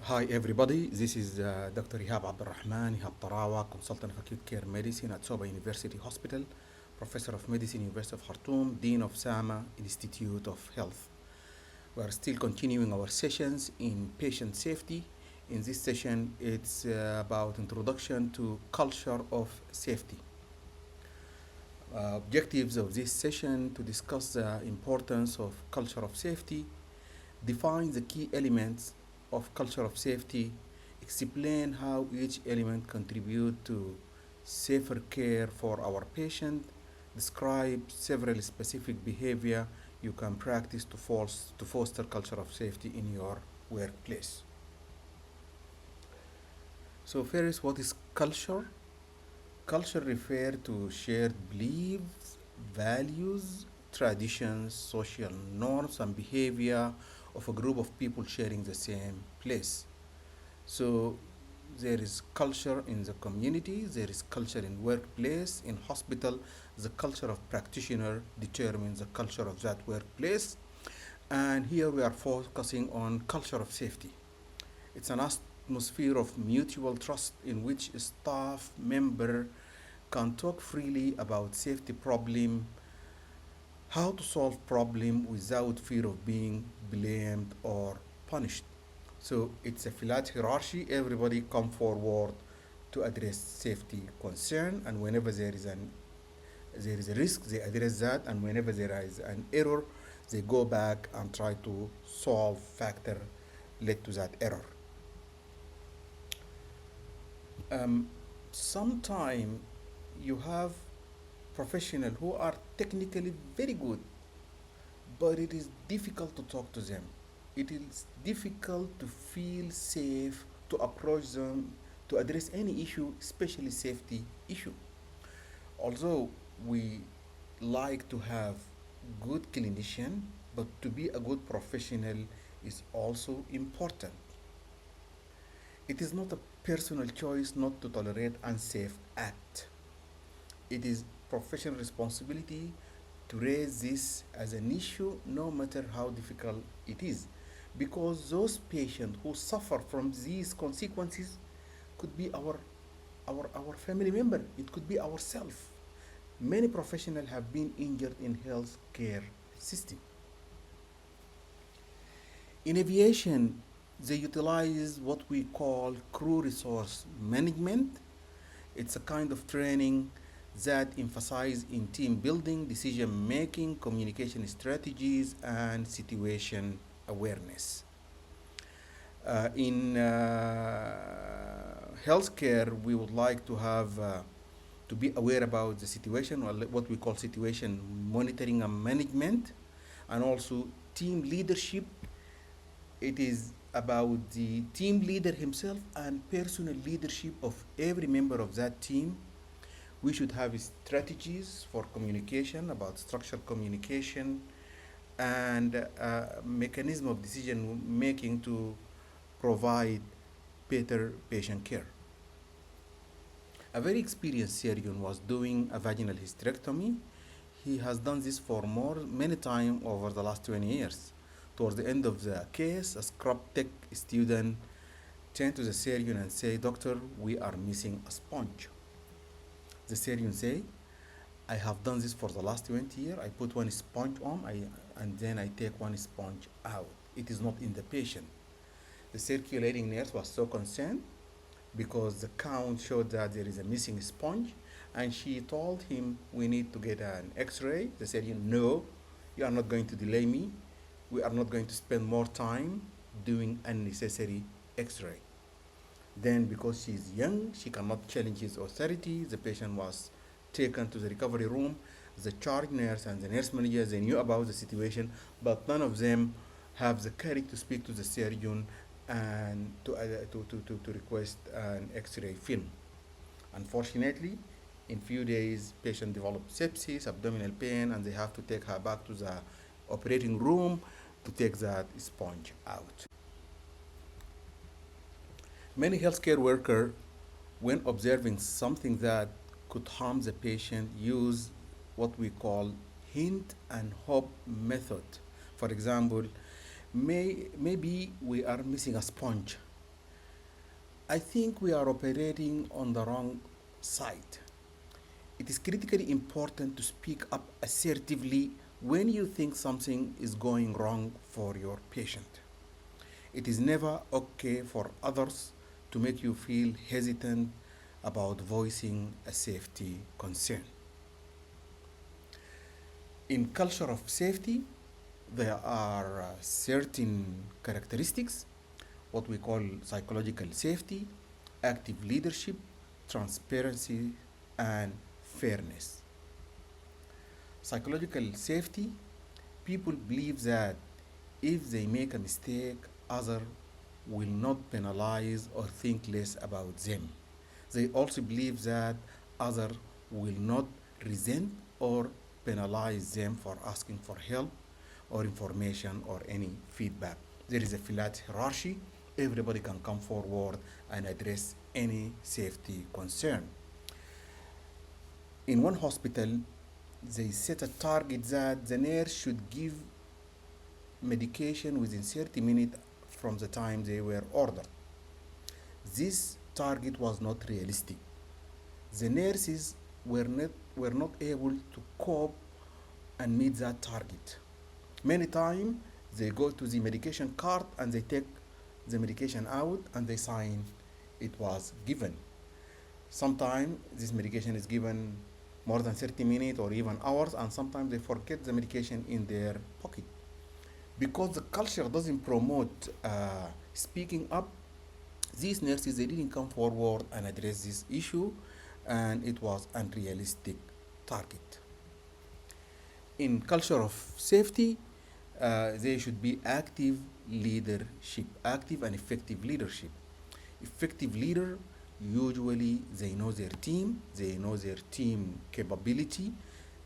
Hi everybody, this is Dr. Ihab Abdurrahman, Ihab Tarawa, consultant of acute care medicine at Soba University Hospital, professor of medicine, University of Khartoum, dean of Sama Institute of Health. We are still continuing our sessions in patient safety. In this session, it's about introduction to culture of safety. Objectives of this session to discuss the importance of culture of safety, define the key elements of culture of safety, explain how each element contribute to safer care for our patient, describe several specific behavior you can practice to foster culture of safety in your workplace. So first, what is culture? Culture refers to shared beliefs, values, traditions, social norms, and behavior of a group of people sharing the same place. So there is culture in the community, there is culture in workplace, in hospital. The culture of practitioner determines the culture of that workplace. And here we are focusing on culture of safety. It's an atmosphere of mutual trust in which a staff member can talk freely about safety problem, how to solve problem without fear of being blamed or punished. So it's a flat hierarchy. Everybody come forward to address safety concern, and whenever there is a risk, they address that, and whenever there is an error, they go back and try to solve factor led to that error. Um, Sometime you have professionals who are technically very good, but it is difficult to talk to them. It is difficult to feel safe to approach them to address any issue, especially safety issue. Although we like to have good clinician, but to be a good professional is also important. It is not a personal choice not to tolerate unsafe act. It is professional responsibility to raise this as an issue no matter how difficult it is, because those patients who suffer from these consequences could be our family member, it could be ourselves. Many professionals have been injured in healthcare system. In aviation, they utilize what we call crew resource management. It's a kind of training that emphasizes in team building, decision making, communication strategies, and situation awareness. In healthcare, we would like to have to be aware about the situation, or what we call situation monitoring and management, and also team leadership. It is about the team leader himself and personal leadership of every member of that team. We should have strategies for communication, about structured communication, and mechanism of decision making to provide better patient care. A very experienced surgeon was doing a vaginal hysterectomy. He has done this for many times over the last 20 years. Towards the end of the case, a scrub tech student turned to the surgeon and said, "Doctor, we are missing a sponge." The surgeon said, "I have done this for the last 20 years. I put one sponge on, and then I take one sponge out. It is not in the patient." The circulating nurse was so concerned because the count showed that there is a missing sponge, and she told him, "We need to get an x-ray." The surgeon, "No, you are not going to delay me. We are not going to spend more time doing unnecessary x-ray." Then, because she is young, she cannot challenge his authority. The patient was taken to the recovery room. The charge nurse and the nurse manager, they knew about the situation, but none of them have the courage to speak to the surgeon and to request an x-ray film. Unfortunately, in few days, patient developed sepsis, abdominal pain, and they have to take her back to the operating room to take that sponge out. Many healthcare workers, when observing something that could harm the patient, use what we call hint and hope method. For example, maybe we are missing a sponge. I think we are operating on the wrong side. It is critically important to speak up assertively when you think something is going wrong for your patient. It is never okay for others to make you feel hesitant about voicing a safety concern. In culture of safety, there are certain characteristics, what we call psychological safety, active leadership, transparency, and fairness. Psychological safety, people believe that if they make a mistake, others will not penalize or think less about them. They also believe that others will not resent or penalize them for asking for help or information or any feedback. There is a flat hierarchy. Everybody can come forward and address any safety concern. In one hospital, they set a target that the nurse should give medication within 30 minutes from the time they were ordered. This target was not realistic. The nurses were not able to cope and meet that target. Many times they go to the medication card and they take the medication out and they sign it was given. Sometimes this medication is given more than 30 minutes or even hours, and sometimes they forget the medication in their pocket. Because the culture doesn't promote speaking up, these nurses they didn't come forward and address this issue, and it was unrealistic target. In culture of safety, there should be active leadership, active and effective leadership. Effective leader, usually they know their team, they know their team capability,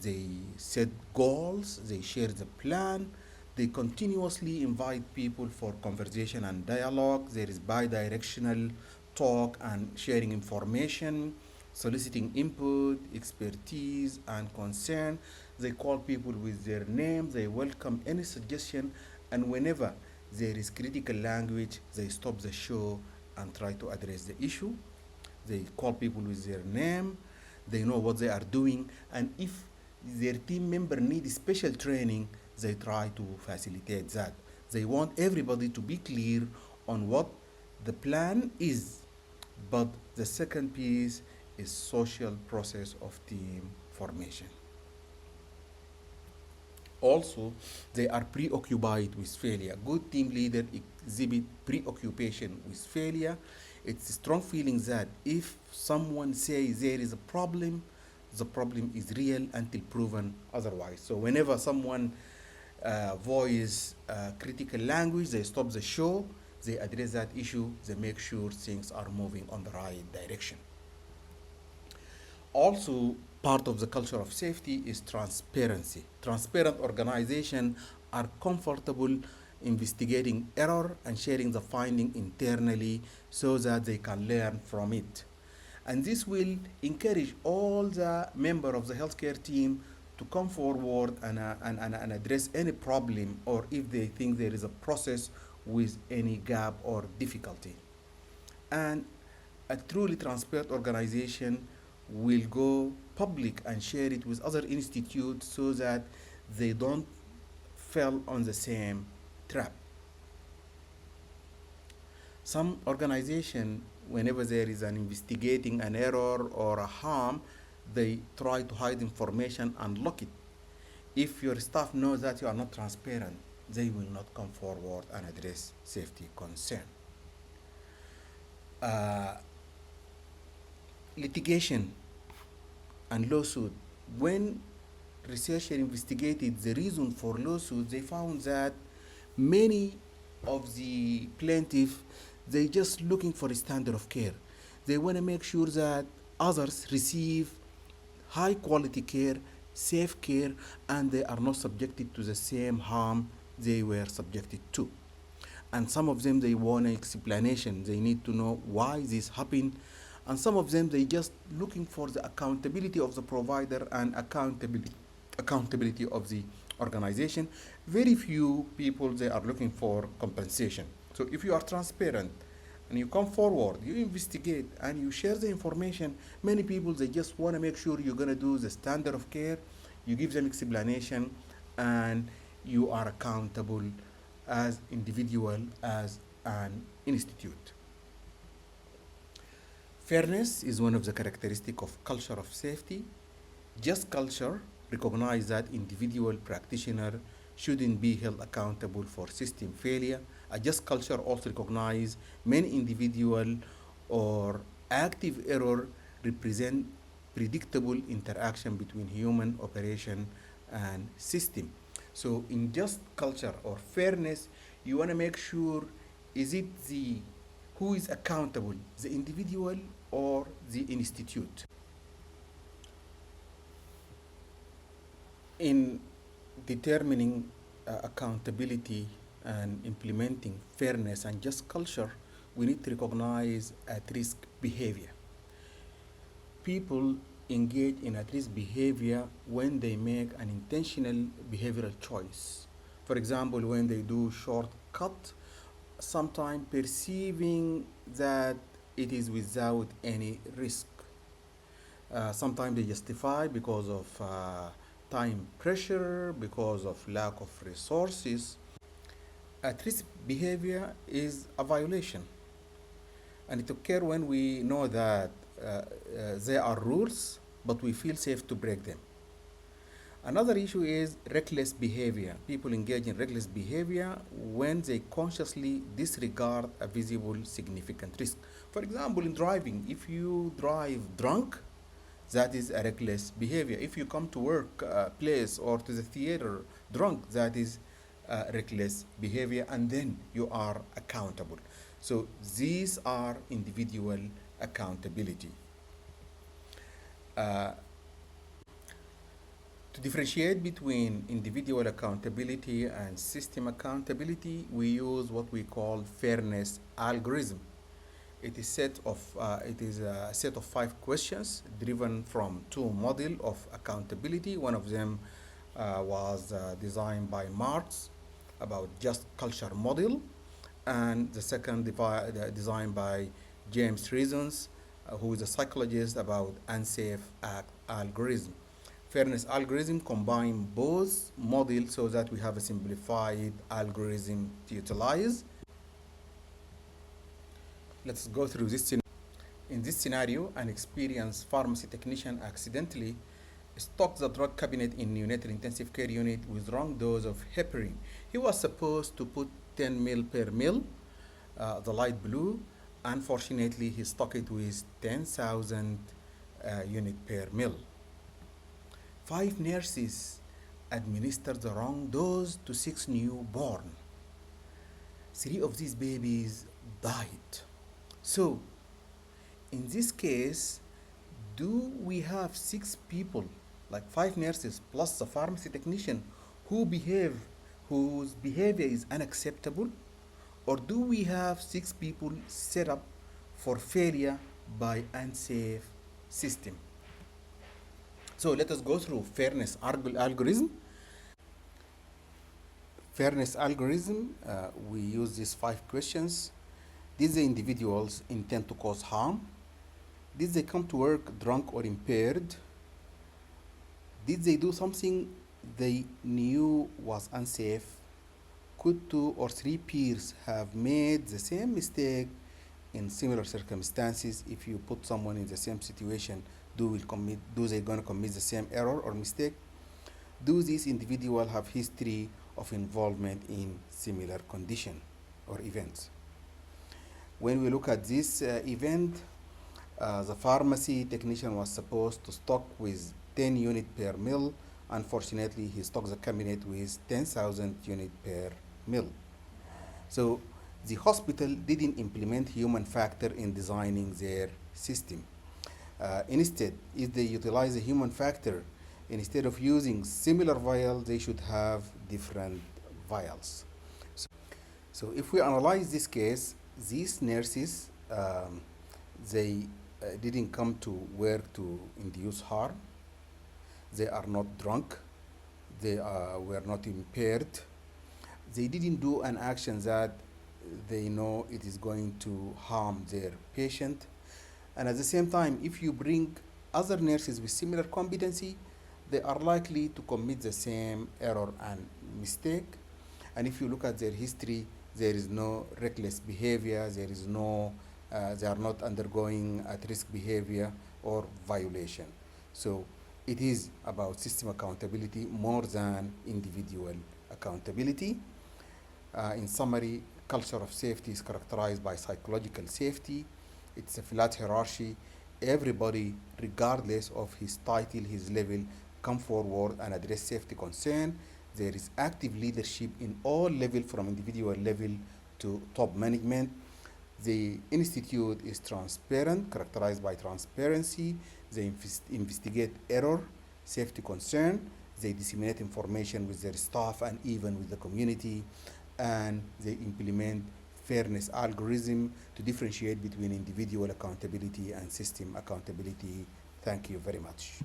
they set goals, they share the plan, they continuously invite people for conversation and dialogue. There is bi-directional talk and sharing information, soliciting input, expertise, and concern. They call people with their name, they welcome any suggestion, and whenever there is critical language, they stop the show and try to address the issue. They call people with their name, they know what they are doing, and if their team member needs special training, they try to facilitate that. They want everybody to be clear on what the plan is. But the second piece is social process of team formation. Also, they are preoccupied with failure. Good team leader exhibit preoccupation with failure. It's a strong feeling that if someone says there is a problem, the problem is real until proven otherwise. So whenever someone voice critical language, they stop the show, they address that issue, they make sure things are moving on the right direction. Also, part of the culture of safety is transparency. Transparent organizations are comfortable investigating error and sharing the finding internally so that they can learn from it. And this will encourage all the members of the healthcare team to come forward and address any problem, or if they think there is a process with any gap or difficulty. And a truly transparent organization will go public and share it with other institutes so that they don't fall on the same trap. Some organization, whenever there is an investigating an error or a harm, they try to hide information and lock it. If your staff knows that you are not transparent, they will not come forward and address safety concern. Uh, Litigation and lawsuit. When researchers investigated the reason for lawsuits, they found that many of the plaintiffs they just looking for a standard of care. They want to make sure that others receive high quality care, safe care, and they are not subjected to the same harm they were subjected to. And some of them they want an explanation. They need to know why this happened. And some of them they just looking for the accountability of the provider and accountability of the organization. Very few people they are looking for compensation. So if you are transparent and you come forward, you investigate, and you share the information. Many people, they just want to make sure you're going to do the standard of care. You give them explanation, and you are accountable as individual, as an institute. Fairness is one of the characteristics of culture of safety. Just culture recognize that individual practitioner shouldn't be held accountable for system failure. A just culture also recognize many individual or active error represent predictable interaction between human operation and system. So in just culture or fairness, you want to make sure, is it the who is accountable, the individual or the institute? In determining accountability and implementing fairness and just culture, we need to recognize at-risk behavior. People engage in at-risk behavior when they make an intentional behavioral choice. For example, when they do shortcut, sometimes perceiving that it is without any risk. Sometimes they justify because of time pressure, because of lack of resources. At-risk behavior is a violation, and it occurs when we know that there are rules, but we feel safe to break them. Another issue is reckless behavior. People engage in reckless behavior when they consciously disregard a visible significant risk. For example, in driving, if you drive drunk, that is a reckless behavior. If you come to work place or to the theater drunk, that is reckless behavior, and then you are accountable. So these are individual accountability. To differentiate between individual accountability and system accountability, we use what we call fairness algorithm. It is a set of 5 questions driven from 2 models of accountability. One of them was designed by Marx about just culture model, and the second designed by James Reasons, who is a psychologist, about unsafe act algorithm. Fairness algorithm combine both models so that we have a simplified algorithm to utilize. Let's go through this scenario. In this scenario, an experienced pharmacy technician accidentally stocked the drug cabinet in neonatal intensive care unit with wrong dose of heparin. He was supposed to put 10 ml per ml, the light blue. Unfortunately, he stocked it with 10,000 unit per ml. 5 nurses administered the wrong dose to 6 newborn. 3 of these babies died. So, in this case, do we have 6 people, like 5 nurses plus the pharmacy technician, whose behavior is unacceptable? Or do we have 6 people set up for failure by unsafe system? So let us go through fairness algorithm. Fairness algorithm, we use these 5 questions. Did the individuals intend to cause harm? Did they come to work drunk or impaired? Did they do something they knew was unsafe? Could 2 or 3 peers have made the same mistake in similar circumstances? If you put someone in the same situation, do they gonna commit the same error or mistake? Do these individuals have history of involvement in similar condition or events? When we look at this event, the pharmacy technician was supposed to stock with 10 unit per mil. Unfortunately, he stocked the cabinet with 10,000 unit per mil. So the hospital didn't implement human factor in designing their system. Instead, if they utilize a human factor, instead of using similar vials, they should have different vials. So if we analyze this case, these nurses, they didn't come to work to induce harm. They are not drunk. They were not impaired. They didn't do an action that they know it is going to harm their patient. And at the same time, if you bring other nurses with similar competency, they are likely to commit the same error and mistake. And if you look at their history, there is no reckless behavior, they are not undergoing at-risk behavior or violation. So it is about system accountability more than individual accountability. In summary, culture of safety is characterized by psychological safety. It's a flat hierarchy. Everybody, regardless of his title, his level, come forward and address safety concern. There is active leadership in all levels from individual level to top management. The institute is transparent, characterized by transparency. They investigate error, safety concern. They disseminate information with their staff and even with the community. And they implement fairness algorithm to differentiate between individual accountability and system accountability. Thank you very much.